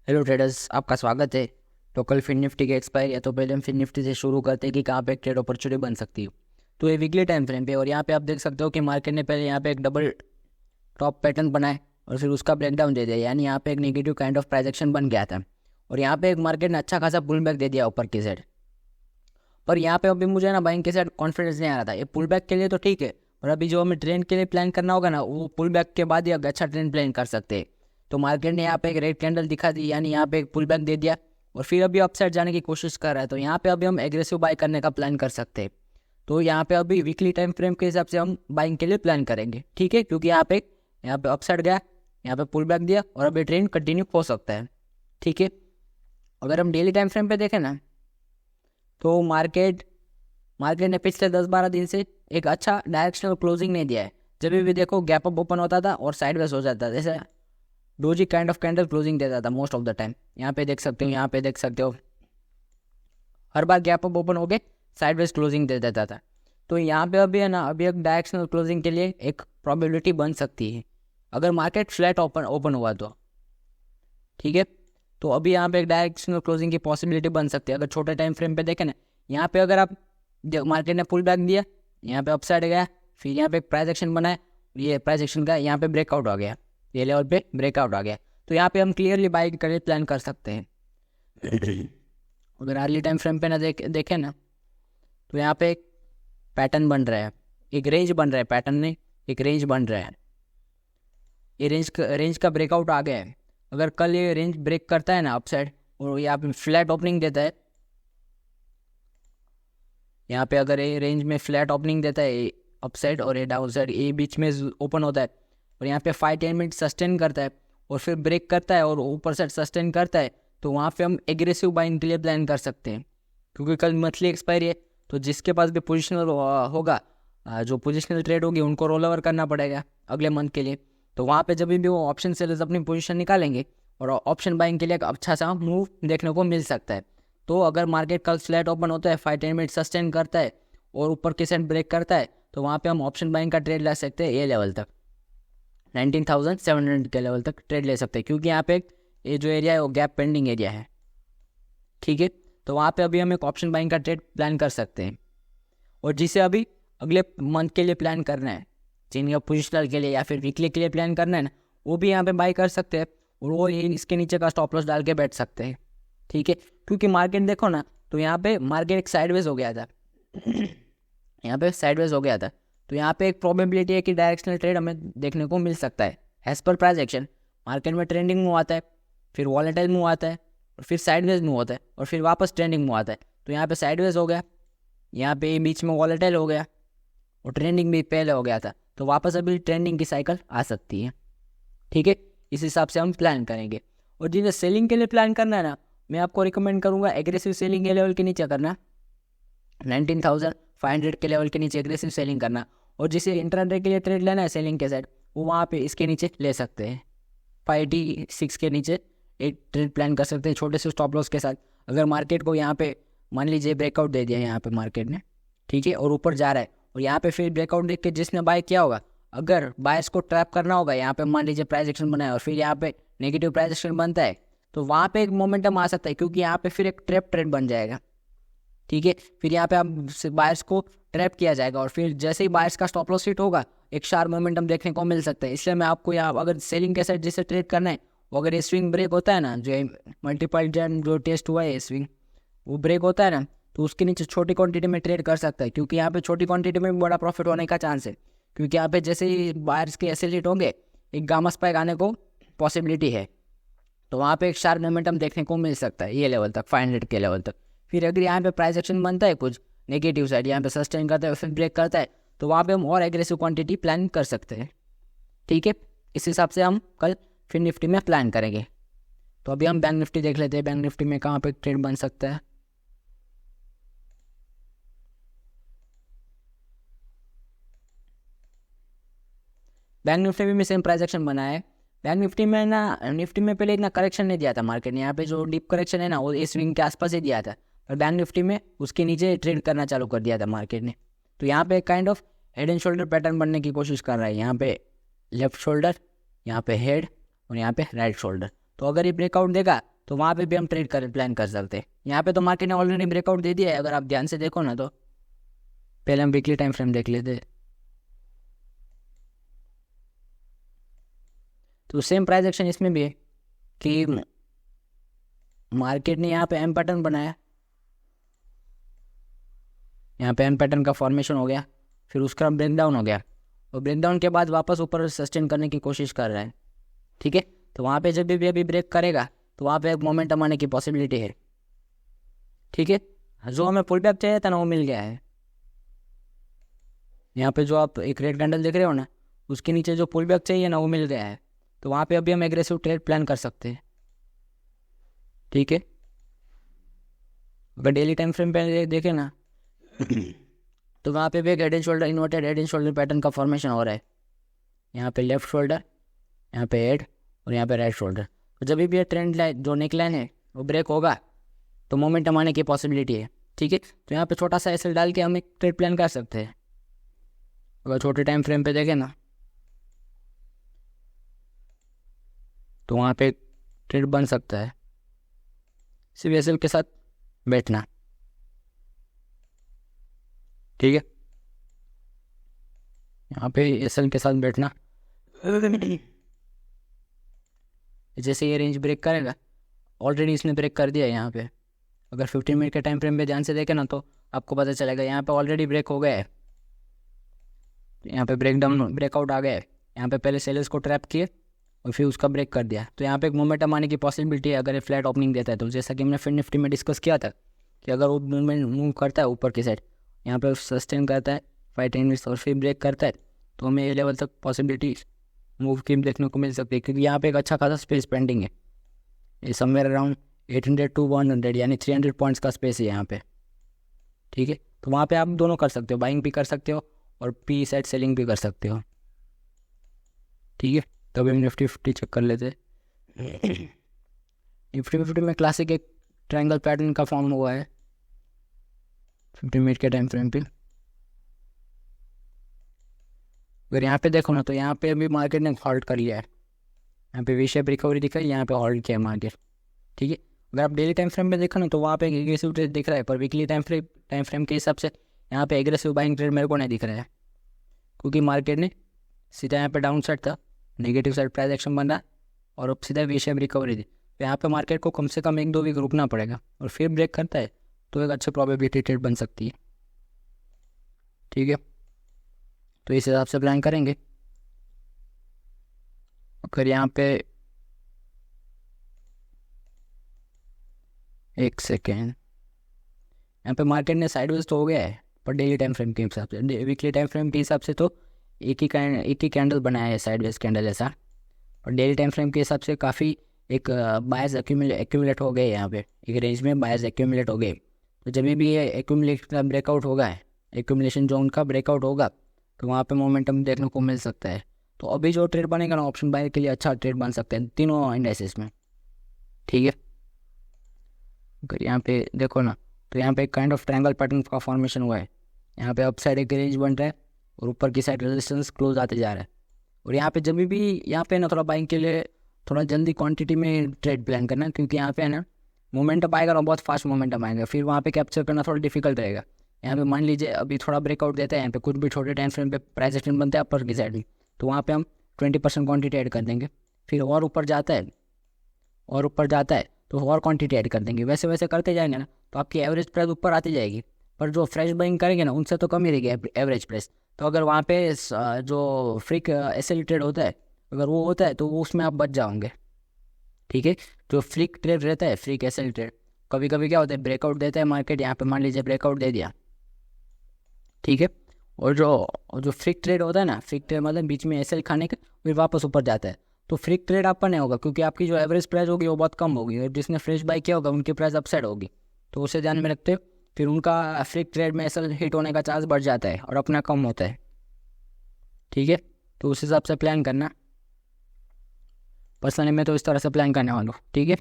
Hello traders, आपका स्वागत है। तो कल फिन निफ्टी की एक्सपायरी है, तो पहले हम फिन निफ्टी से शुरू करते हैं कि कहाँ पे एक ट्रेड अपॉर्चुनिटी बन सकती है। तो ये वीकली टाइम फ्रेम पे, और यहाँ पे आप देख सकते हो कि मार्केट ने पहले यहाँ पे एक डबल टॉप पैटर्न बनाए और फिर उसका ब्रेकडाउन दे दिया, यानी यहाँ पे एक नेगेटिव काइंड ऑफ प्राइजेक्शन बन गया था। और यहाँ पे एक मार्केट ने अच्छा खासा पुल बैक दे दिया ऊपर की साइड। पर यहाँ पे अभी मुझे ना बाइंग के साइड कॉन्फिडेंस नहीं आ रहा था। ये पुल बैक के लिए तो ठीक है, पर अभी जो हमें ट्रेंड के लिए प्लान करना होगा ना, वो पुल बैक के बाद ही अच्छा ट्रेंड प्लान कर सकते हैं। तो मार्केट ने यहाँ पे एक रेड कैंडल दिखा दी, यानी यहाँ पे एक पुल बैक दे दिया और फिर अभी अपसाइड जाने की कोशिश कर रहा है। तो यहाँ पे अभी हम एग्रेसिव बाय करने का प्लान कर सकते हैं। तो यहाँ पे अभी वीकली टाइम फ्रेम के हिसाब से हम बाइंग के लिए प्लान करेंगे, ठीक है, क्योंकि यहाँ पे अपसाइड गया, यहाँ पे पुल बैक दिया और अभी ट्रेंड कंटिन्यू हो सकता है, ठीक है। अगर हम डेली टाइम फ्रेम पे देखें ना, तो मार्केट मार्केट ने पिछले 10-12 दिन से एक अच्छा डायरेक्शनल क्लोजिंग नहीं दिया है। जब भी देखो गैप अप ओपन होता था और साइडवेज हो जाता था, जैसे doji kind of candle closing देता था मोस्ट ऑफ द टाइम। यहाँ पे देख सकते हो, यहाँ पे देख सकते हो, हर बार गैप अप ओपन हो गए साइडवेज क्लोजिंग दे देता था। तो यहाँ पे अभी है ना, अभी एक डायरेक्शनल क्लोजिंग के लिए एक प्रोबेबिलिटी बन सकती है अगर मार्केट फ्लैट ओपन ओपन हुआ तो, ठीक है। तो अभी यहाँ पे एक डायरेक्शनल क्लोजिंग की पॉसिबिलिटी बन सकती है अगर छोटे टाइम फ्रेम पे देखें ना। यहाँ पे अगर आप मार्केट ने पुल बैक दिया, यहाँ पे अपसाइड गया, फिर यहाँ पे एक प्राइस एक्शन बनाया, ये प्राइस एक्शन का यहाँ पे ब्रेकआउट आ गया, ये लेवल पे ब्रेकआउट आ गया, तो यहाँ पे हम क्लियरली बाई करके प्लान कर सकते हैं। अगर अर्ली टाइम फ्रेम पे ना देखें ना, तो यहाँ पे एक पैटर्न बन रहा है, एक रेंज बन रहा है, पैटर्न नहीं एक रेंज बन रहा है। ये रेंज का ब्रेकआउट आ गया है। अगर कल ये रेंज ब्रेक करता है ना अपसाइड और यहाँ पे फ्लैट ओपनिंग देता है, यहाँ पे अगर ये रेंज में फ्लैट ओपनिंग देता है अपसाइड और ये डाउन साइड, ये बीच में ओपन होता है और यहाँ पे 5-10 मिनट सस्टेन करता है और फिर ब्रेक करता है और ऊपर साइड सस्टेन करता है, तो वहाँ पे हम एग्रेसिव बाइंग के लिए प्लान कर सकते हैं। क्योंकि कल मंथली एक्सपायरी है, तो जिसके पास भी पोजिशनल होगा, जो पोजिशनल ट्रेड होगी उनको रोल ओवर करना पड़ेगा अगले मंथ के लिए। तो वहाँ पे जब भी वो ऑप्शन सेलर्स अपनी पोजीशन निकालेंगे और ऑप्शन बाइंग के लिए एक अच्छा सा मूव देखने को मिल सकता है। तो अगर मार्केट कल फ्लैट ओपन होता है, 5-10 मिनट सस्टेन करता है और ऊपर के साइड ब्रेक करता है, तो वहाँ पे हम ऑप्शन बाइंग का ट्रेड ले सकते हैं ये लेवल तक, 19,700 के लेवल तक ट्रेड ले सकते हैं। क्योंकि यहाँ पे ये जो एरिया है वो गैप पेंडिंग एरिया है, ठीक है। तो वहाँ पे अभी हम एक ऑप्शन बाइंग का ट्रेड प्लान कर सकते हैं। और जिसे अभी अगले मंथ के लिए प्लान करना है, जिनका पोजिशनल के लिए या फिर वीकली के लिए प्लान करना है ना, वो भी यहाँ पे बाई कर सकते हैं और वो इसके नीचे का स्टॉप लॉस डाल के बैठ सकते हैं, ठीक है। क्योंकि मार्केट देखो ना, तो यहाँ पे मार्केट एक साइडवेज हो गया था। यहाँ पे साइडवेज हो गया था, तो यहाँ पे एक प्रोबेबिलिटी है कि डायरेक्शनल ट्रेड हमें देखने को मिल सकता है as per price action. Market में ट्रेंडिंग मूव आता है, फिर वॉलेटाइल मूव आता है, और फिर साइडवेज मूव होता है और फिर वापस ट्रेंडिंग मूव आता है। तो यहाँ पे साइडवेज हो गया, यहाँ पे बीच में वॉलेटाइल हो गया और ट्रेंडिंग भी पहले हो गया था, तो वापस अभी ट्रेंडिंग की साइकिल आ सकती है, ठीक है। इस हिसाब से हम प्लान करेंगे। और जिन्हें सेलिंग के लिए प्लान करना है ना, मैं आपको रिकमेंड करूंगा एग्रेसिव सेलिंग के लेवल के नीचे करना, 19,500 के लेवल के नीचे एग्रेसिव सेलिंग करना। और जिसे इंट्राडे के लिए ट्रेड लेना है सेलिंग के साइड, वो वहाँ पे इसके नीचे ले सकते हैं, 586 के नीचे एक ट्रेड प्लान कर सकते हैं छोटे से स्टॉप लॉस के साथ। अगर मार्केट को यहाँ पे मान लीजिए ब्रेकआउट दे दिया यहाँ पे मार्केट ने, ठीक है, और ऊपर जा रहा है और यहाँ पे फिर ब्रेकआउट देख के जिसने बाय किया होगा, अगर बायर्स को ट्रैप करना होगा, यहाँ पे मान लीजिए प्राइस एक्शन बनाया और फिर यहाँ पे नेगेटिव प्राइस एक्शन बनता है, तो वहाँ पे एक मोमेंटम आ सकता है, क्योंकि यहाँ पे फिर एक ट्रैप ट्रेड बन जाएगा, ठीक है। फिर यहाँ पे आप बायर्स को ट्रैप किया जाएगा और फिर जैसे ही बायर्स का स्टॉप लॉस हिट होगा, एक शार्प मोमेंटम देखने को मिल सकता है। इसलिए मैं आपको यहाँ अगर सेलिंग के साइड जिसे ट्रेड करना है, वो अगर ये स्विंग ब्रेक होता है ना, जो मल्टीपल जो टेस्ट हुआ है स्विंग, वो ब्रेक होता है ना, तो उसके नीचे छोटी क्वांटिटी में ट्रेड कर सकता है। क्योंकि यहाँ पे छोटी क्वांटिटी में बड़ा प्रॉफिट होने का चांस है, क्योंकि यहाँ पे जैसे ही बायर्स के एसेलेट होंगे, एक गामा स्पाइक आने को पॉसिबिलिटी है, तो वहाँ पे एक शार्प मोमेंटम देखने को मिल सकता है ये लेवल तक, 500 के लेवल तक। फिर अगर यहाँ पे प्राइस एक्शन बनता है कुछ नेगेटिव साइड, यहाँ पे सस्टेन करता है फिर ब्रेक करता है, तो वहाँ पे हम और एग्रेसिव क्वांटिटी प्लान कर सकते हैं, ठीक है। इस हिसाब से हम कल फिर निफ्टी में प्लान करेंगे। तो अभी हम बैंक निफ्टी देख लेते हैं, बैंक निफ्टी में कहाँ पे ट्रेड बन सकता है। बैंक निफ्टी में सेम प्राइस एक्शन बना है। बैंक निफ्टी में ना, निफ्टी में पहले इतना करेक्शन नहीं दिया था मार्केट ने, यहाँ पे जो डीप करेक्शन है ना वो इस स्विंग के आसपास ही दिया था, और बैंक निफ्टी में उसके नीचे ट्रेड करना चालू कर दिया था मार्केट ने। तो यहाँ पे kind of head and shoulder pattern बनने की कोशिश कर रहा है, यहाँ पे लेफ्ट शोल्डर, यहाँ पे हेड और यहाँ पे राइट शोल्डर। तो अगर ये ब्रेकआउट देगा तो वहाँ पे भी हम ट्रेड कर प्लान कर सकते हैं। यहाँ पे तो मार्केट ने ऑलरेडी ब्रेकआउट दे दिया है, अगर आप ध्यान से देखो ना तो। पहले हम वीकली टाइम फ्रेम देख लेते हैं। तो सेम प्राइस एक्शन इसमें भी है कि मार्केट ने यहाँ पे एम पैटर्न बनाया, यहाँ पे एम पैटर्न का फॉर्मेशन हो गया, फिर उसका ब्रेक डाउन हो गया, और ब्रेक डाउन के बाद वापस ऊपर सस्टेन करने की कोशिश कर रहा है। ठीक है, तो वहाँ पे जब भी अभी ब्रेक करेगा तो वहाँ पे एक मोमेंटम आने की पॉसिबिलिटी है। ठीक है, जो हमें पुल बैक चाहिए था ना वो मिल गया है। यहाँ पे जो आप एक रेड कैंडल देख रहे हो ना, उसके नीचे जो पुल बैक चाहिए ना वो मिल गया है, तो वहाँ पे अभी हम एग्रेसिव ट्रेड प्लान कर सकते हैं। ठीक है, अगर डेली टाइम फ्रेम पे देखें ना तो वहाँ पे भी एक head and shoulder, inverted head and shoulder pattern का फॉर्मेशन हो रहा है। यहाँ पे लेफ्ट शोल्डर, यहाँ पे हेड, और यहाँ पे राइट शोल्डर। तो जब भी ये ट्रेंड लाइन जो नेक लाइन है वो ब्रेक होगा तो मोमेंटम आने की पॉसिबिलिटी है। ठीक है, तो यहाँ पे छोटा सा एसएल डाल के हम एक ट्रेड प्लान कर सकते हैं। अगर छोटे टाइम फ्रेम पे देखें ना तो वहाँ पे ट्रेड बन सकता है, सिर्फ एसएल के साथ बैठना। ठीक है, यहाँ पे एसएल के साथ बैठना। जैसे ये रेंज ब्रेक करेगा, ऑलरेडी इसने ब्रेक कर दिया है यहाँ पे। अगर 15 मिनट के टाइम फ्रेम पे ध्यान से देखें ना तो आपको पता चलेगा यहाँ पे ऑलरेडी ब्रेक हो गया है। यहाँ पे ब्रेक डाउन, ब्रेकआउट आ गया है। यहाँ पे पहले सेलर्स को ट्रैप किए और फिर उसका ब्रेक कर दिया, तो यहाँ पे एक मोमेंटम आने की पॉसिबिलिटी है अगर ये फ्लैट ओपनिंग देता है तो। जैसा कि हमने फिर निफ्टी में डिस्कस किया था कि अगर वो मूवमेंट मूव करता है ऊपर की साइड, यहाँ पे सस्टेन करता है 5-10 मिनट्स और फिर ब्रेक करता है, तो हमें ये लेवल तक पॉसिबिलिटी मूव की देखने को मिल सकती है, क्योंकि यहाँ पे एक अच्छा खासा स्पेस पेंडिंग है। ये समवेयर अराउंड 800 to 100 यानी 300 पॉइंट्स का स्पेस है यहाँ पे। ठीक है, तो वहाँ पे आप दोनों कर सकते हो, बाइंग भी कर सकते हो और पी साइड सेलिंग भी कर सकते हो। ठीक है, तो अभी हम निफ्टी 50 चेक कर लेते हैं। निफ्टी 50 में क्लासिक एक ट्रायंगल पैटर्न का फॉर्म हुआ है 50 मिनट के टाइम फ्रेम पे। अगर यहाँ पे देखो ना तो यहाँ पे अभी मार्केट ने हॉल्ट कर लिया है, यहाँ पे वी शेप रिकवरी दिखा है, यहाँ पे हॉल्ट किया मार्केट। ठीक है, अगर आप डेली टाइम फ्रेम में देखो ना तो वहाँ पे एग्रेसिव ट्रेड दिख रहा है, पर वीकली टाइम फ्रेम के हिसाब से यहाँ पे एग्रेसिव बाइंग ट्रेड मेरे को नहीं दिख रहा है, क्योंकि मार्केट ने सीधा यहाँ पे डाउन साइड था, नेगेटिव साइड प्राइस एक्शन बन रहा और अब सीधा वी शेप रिकवरी थी। तो यहाँ पे मार्केट को कम से कम 1-2 वीक रुकना पड़ेगा, और फिर ब्रेक करता है तो एक अच्छी प्रोबेबिलिटी ट्रेड बन सकती है। ठीक है, तो इस हिसाब से प्लान करेंगे। अगर यहाँ पे एक सेकेंड, यहाँ पे मार्केट ने साइडवेज तो हो गया है, पर डेली टाइम फ्रेम के हिसाब से, वीकली टाइम फ्रेम के हिसाब से तो एक ही कैंडल बनाया है साइडवेज कैंडल ऐसा, और डेली टाइम फ्रेम के हिसाब से काफ़ी एक बायर्स एक्यूमुलेट हो गए यहाँ पे, एक रेंज में बायर्स एक्यूमुलेट हो गए। तो जब भी ये एक्यूमुलेशन का ब्रेकआउट होगा, एक्यूमुलेशन जोन का ब्रेकआउट होगा, तो वहाँ पे मोमेंटम देखने को मिल सकता है। तो अभी जो ट्रेड बनेगा ना ऑप्शन बायर के लिए अच्छा ट्रेड बन सकता है तीनों इंडेक्सेस में। ठीक है, अगर यहाँ पे देखो ना तो यहाँ पे एक काइंड ऑफ ट्रायंगल पैटर्न का फॉर्मेशन हुआ है। यहाँ पे अप साइड एक रेंज बन रहा है और ऊपर की साइड रेजिस्टेंस क्लोज आते जा रहा है। और यहाँ पे जब भी यहाँ पे ना थोड़ा बाइंग के लिए थोड़ा जल्दी क्वांटिटी में ट्रेड प्लान करना, क्योंकि यहाँ पे है ना मोमेंटम आएगा और बहुत फास्ट मोमेंटम आएगा, फिर वहाँ पे कैप्चर करना थोड़ा डिफिकल्ट रहेगा। यहाँ पे मान लीजिए अभी थोड़ा ब्रेकआउट देता है, यहाँ पे कुछ भी छोटे टाइम फ्रेम पे प्राइस एक्शन बनता है अपर की साइड में, तो वहाँ पे हम 20% क्वांटिटी ऐड कर देंगे। फिर और ऊपर जाता है तो और क्वांटिटी ऐड कर देंगे। वैसे वैसे करते जाएंगे ना तो आपकी एवरेज प्राइस ऊपर आती जाएगी, पर जो फ्रेश बाइंग करेंगे ना उनसे तो कम ही रहेगी एवरेज प्राइस। तो अगर वहाँ पे जो फ्रिक एसएल ट्रेड होता है अगर वो होता है तो वो उसमें आप बच जाओगे। ठीक है, जो फ्रिक ट्रेड रहता है, फ्रिक एसएल ट्रेड, कभी कभी क्या होता है ब्रेकआउट देता है मार्केट, यहाँ पे मान लीजिए ब्रेकआउट दे दिया। ठीक है, और जो फ्रिक ट्रेड होता है ना, फ्रिक ट्रेड मतलब बीच में एसएल खाने का फिर वापस ऊपर जाता है, तो फ्रिक ट्रेड आपका नहीं होगा, क्योंकि आपकी जो एवरेज प्राइस होगी वो बहुत कम होगी, और जिसने फ्रेश बाई किया होगा उनकी प्राइस अपसाइड होगी, तो उसे ध्यान में रखते हो फिर उनका फ्रिक ट्रेड में एसएल हिट होने का चांस बढ़ जाता है और अपना कम होता है। ठीक है, तो उस हिसाब से प्लान करना। पर्सनली मैं तो इस तरह से प्लान करने वाला हूँ। ठीक है।